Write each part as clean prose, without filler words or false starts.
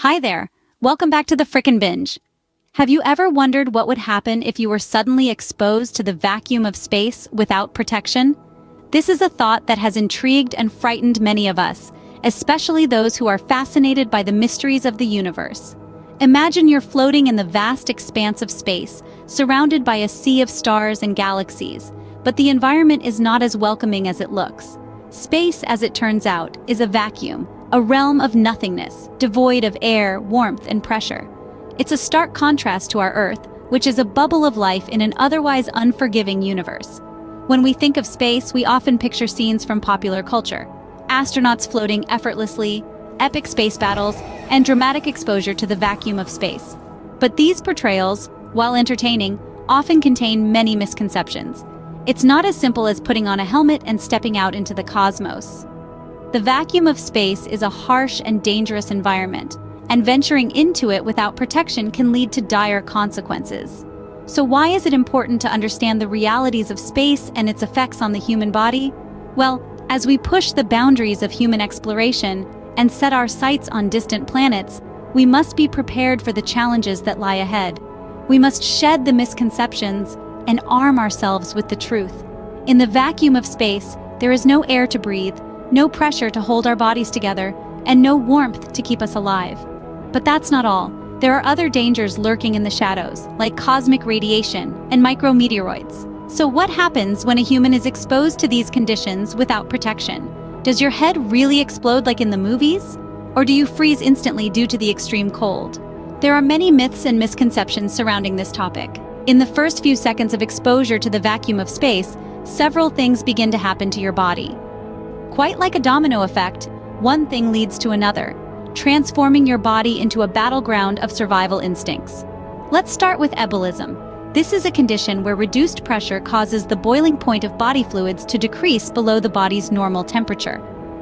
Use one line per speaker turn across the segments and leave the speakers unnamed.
Hi there. Welcome back to the Frickin' Binge. Have you ever wondered what would happen if you were suddenly exposed to the vacuum of space without protection? This is a thought that has intrigued and frightened many of us, especially those who are fascinated by the mysteries of the universe. Imagine you're floating in the vast expanse of space, surrounded by a sea of stars and galaxies, but the environment is not as welcoming as it looks. Space, as it turns out, is a vacuum, a realm of nothingness, devoid of air, warmth, and pressure. It's a stark contrast to our Earth, which is a bubble of life in an otherwise unforgiving universe. When we think of space, we often picture scenes from popular culture: astronauts floating effortlessly, epic space battles, and dramatic exposure to the vacuum of space. But these portrayals, while entertaining, often contain many misconceptions. It's not as simple as putting on a helmet and stepping out into the cosmos. The vacuum of space is a harsh and dangerous environment, and venturing into it without protection can lead to dire consequences. So why is it important to understand the realities of space and its effects on the human body? Well, as we push the boundaries of human exploration and set our sights on distant planets, we must be prepared for the challenges that lie ahead. We must shed the misconceptions and arm ourselves with the truth. In the vacuum of space, there is no air to breathe, no pressure to hold our bodies together, and no warmth to keep us alive. But that's not all. There are other dangers lurking in the shadows, like cosmic radiation and micrometeoroids. So what happens when a human is exposed to these conditions without protection? Does your head really explode like in the movies? Or do you freeze instantly due to the extreme cold? There are many myths and misconceptions surrounding this topic. In the first few seconds of exposure to the vacuum of space, several things begin to happen to your body. Quite like a domino effect, one thing leads to another, transforming your body into a battleground of survival instincts. Let's start with ebulism. This is a condition where reduced pressure causes the boiling point of body fluids to decrease below the body's normal temperature.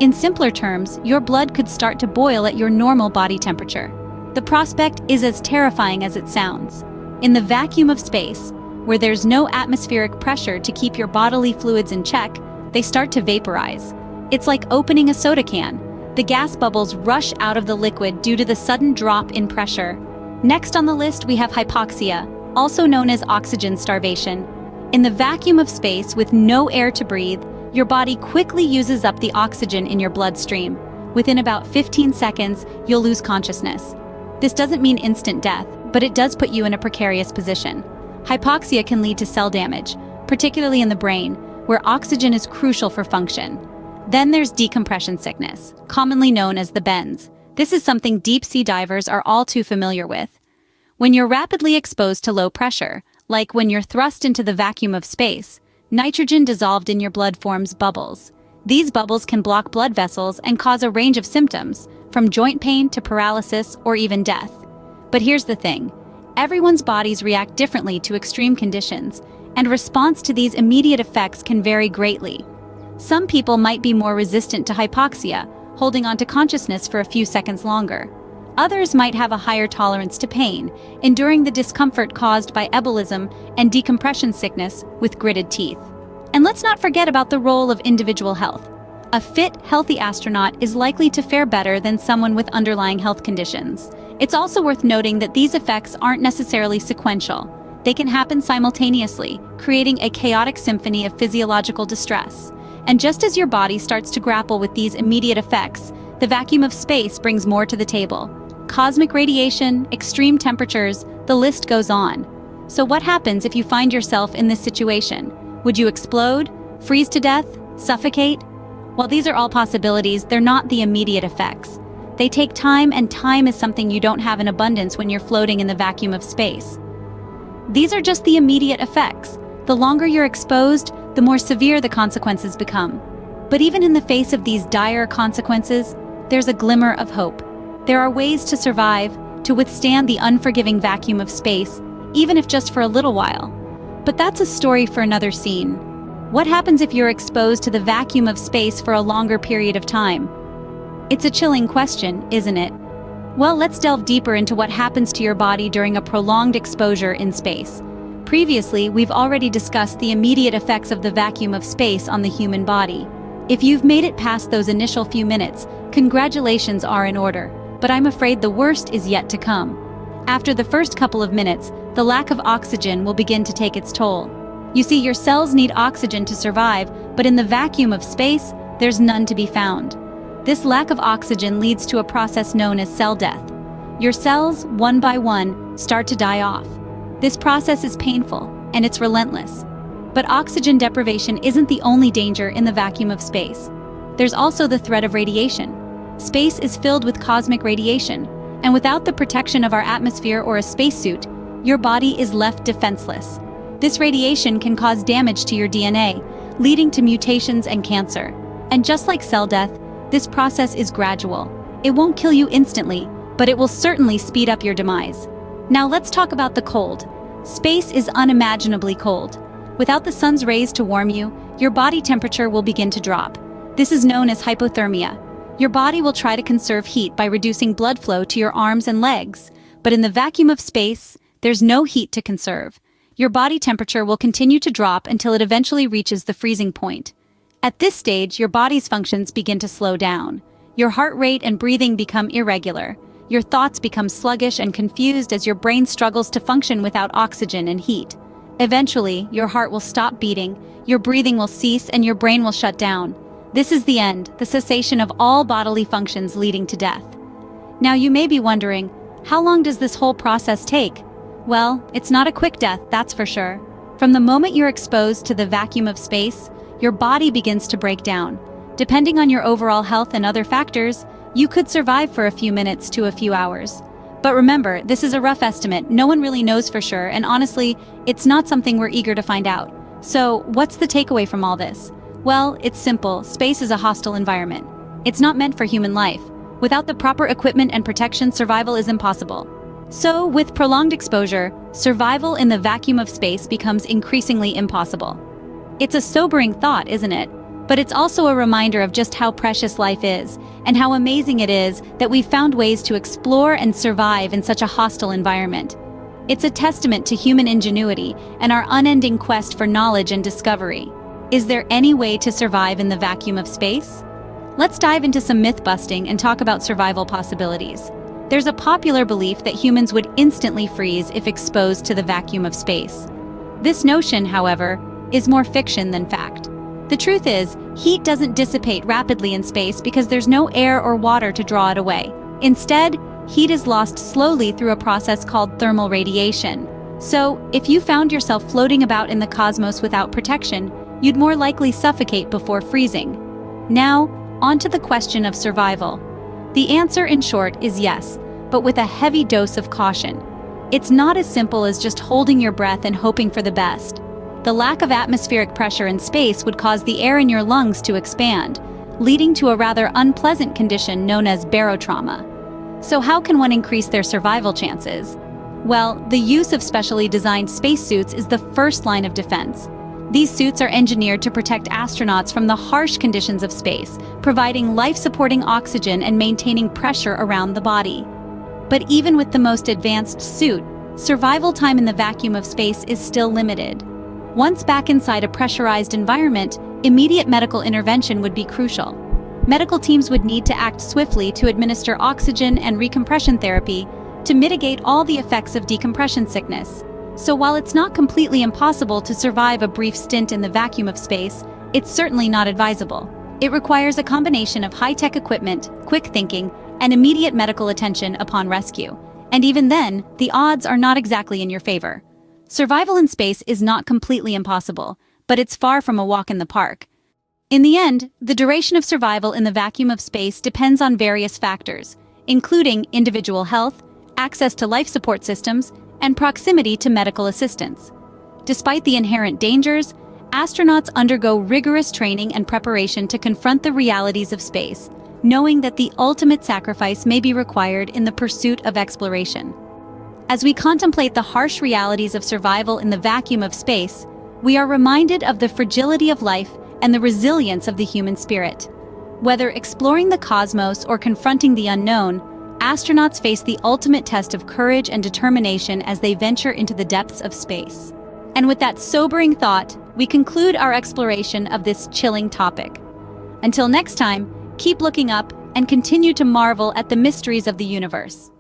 In simpler terms, your blood could start to boil at your normal body temperature. The prospect is as terrifying as it sounds. In the vacuum of space, where there's no atmospheric pressure to keep your bodily fluids in check, they start to vaporize. It's like opening a soda can. The gas bubbles rush out of the liquid due to the sudden drop in pressure. Next on the list, we have hypoxia, also known as oxygen starvation. In the vacuum of space with no air to breathe, your body quickly uses up the oxygen in your bloodstream. Within about 15 seconds, you'll lose consciousness. This doesn't mean instant death, but it does put you in a precarious position. Hypoxia can lead to cell damage, particularly in the brain, where oxygen is crucial for function. Then there's decompression sickness, commonly known as the bends. This is something deep-sea divers are all too familiar with. When you're rapidly exposed to low pressure, like when you're thrust into the vacuum of space, nitrogen dissolved in your blood forms bubbles. These bubbles can block blood vessels and cause a range of symptoms, from joint pain to paralysis or even death. But here's the thing. Everyone's bodies react differently to extreme conditions, and response to these immediate effects can vary greatly. Some people might be more resistant to hypoxia, holding on to consciousness for a few seconds longer. Others might have a higher tolerance to pain, enduring the discomfort caused by ebulism and decompression sickness with gritted teeth. And let's not forget about the role of individual health. A fit, healthy astronaut is likely to fare better than someone with underlying health conditions. It's also worth noting that these effects aren't necessarily sequential. They can happen simultaneously, creating a chaotic symphony of physiological distress. And just as your body starts to grapple with these immediate effects, the vacuum of space brings more to the table. Cosmic radiation, extreme temperatures, the list goes on. So what happens if you find yourself in this situation? Would you explode? Freeze to death? Suffocate? While these are all possibilities, they're not the immediate effects. They take time, and time is something you don't have in abundance when you're floating in the vacuum of space. These are just the immediate effects. The longer you're exposed, the more severe the consequences become. But even in the face of these dire consequences, there's a glimmer of hope. There are ways to survive, to withstand the unforgiving vacuum of space, even if just for a little while. But that's a story for another scene. What happens if you're exposed to the vacuum of space for a longer period of time? It's a chilling question, isn't it? Well, let's delve deeper into what happens to your body during a prolonged exposure in space. Previously, we've already discussed the immediate effects of the vacuum of space on the human body. If you've made it past those initial few minutes, congratulations are in order. but I'm afraid the worst is yet to come. After the first couple of minutes, the lack of oxygen will begin to take its toll. You see, your cells need oxygen to survive, but in the vacuum of space, there's none to be found. This lack of oxygen leads to a process known as cell death. Your cells, one by one, start to die off. This process is painful, and it's relentless. But oxygen deprivation isn't the only danger in the vacuum of space. There's also the threat of radiation. Space is filled with cosmic radiation, and without the protection of our atmosphere or a spacesuit, your body is left defenseless. This radiation can cause damage to your DNA, leading to mutations and cancer. And just like cell death, this process is gradual. It won't kill you instantly, but it will certainly speed up your demise. Now let's talk about the cold. Space is unimaginably cold. Without the sun's rays to warm you, your body temperature will begin to drop. This is known as hypothermia. Your body will try to conserve heat by reducing blood flow to your arms and legs, but in the vacuum of space, there's no heat to conserve. Your body temperature will continue to drop until it eventually reaches the freezing point. At this stage, your body's functions begin to slow down. Your heart rate and breathing become irregular. Your thoughts become sluggish and confused as your brain struggles to function without oxygen and heat. Eventually, your heart will stop beating, your breathing will cease, and your brain will shut down. This is the end, the cessation of all bodily functions leading to death. Now you may be wondering, how long does this whole process take? Well, it's not a quick death, that's for sure. From the moment you're exposed to the vacuum of space, your body begins to break down. Depending on your overall health and other factors, you could survive for a few minutes to a few hours. But remember, this is a rough estimate, no one really knows for sure, and honestly, it's not something we're eager to find out. So, what's the takeaway from all this? Well, it's simple, space is a hostile environment. It's not meant for human life. Without the proper equipment and protection, survival is impossible. So, with prolonged exposure, survival in the vacuum of space becomes increasingly impossible. It's a sobering thought, isn't it? But it's also a reminder of just how precious life is, and how amazing it is that we've found ways to explore and survive in such a hostile environment. It's a testament to human ingenuity and our unending quest for knowledge and discovery. Is there any way to survive in the vacuum of space? Let's dive into some myth-busting and talk about survival possibilities. There's a popular belief that humans would instantly freeze if exposed to the vacuum of space. This notion, however, is more fiction than fact. The truth is, heat doesn't dissipate rapidly in space because there's no air or water to draw it away. Instead, heat is lost slowly through a process called thermal radiation. So, if you found yourself floating about in the cosmos without protection, you'd more likely suffocate before freezing. Now, on to the question of survival. The answer, in short, is yes, but with a heavy dose of caution. It's not as simple as just holding your breath and hoping for the best. The lack of atmospheric pressure in space would cause the air in your lungs to expand, leading to a rather unpleasant condition known as barotrauma. So how can one increase their survival chances? Well, the use of specially designed spacesuits is the first line of defense. These suits are engineered to protect astronauts from the harsh conditions of space, providing life-supporting oxygen and maintaining pressure around the body. But even with the most advanced suit, survival time in the vacuum of space is still limited. Once back inside a pressurized environment, immediate medical intervention would be crucial. Medical teams would need to act swiftly to administer oxygen and recompression therapy to mitigate all the effects of decompression sickness. So while it's not completely impossible to survive a brief stint in the vacuum of space, it's certainly not advisable. It requires a combination of high-tech equipment, quick thinking, and immediate medical attention upon rescue. And even then, the odds are not exactly in your favor. Survival in space is not completely impossible, but it's far from a walk in the park. In the end, the duration of survival in the vacuum of space depends on various factors, including individual health, access to life support systems, and proximity to medical assistance. Despite the inherent dangers, astronauts undergo rigorous training and preparation to confront the realities of space, knowing that the ultimate sacrifice may be required in the pursuit of exploration. As we contemplate the harsh realities of survival in the vacuum of space, we are reminded of the fragility of life and the resilience of the human spirit. Whether exploring the cosmos or confronting the unknown, astronauts face the ultimate test of courage and determination as they venture into the depths of space. And with that sobering thought, we conclude our exploration of this chilling topic. Until next time, keep looking up and continue to marvel at the mysteries of the universe.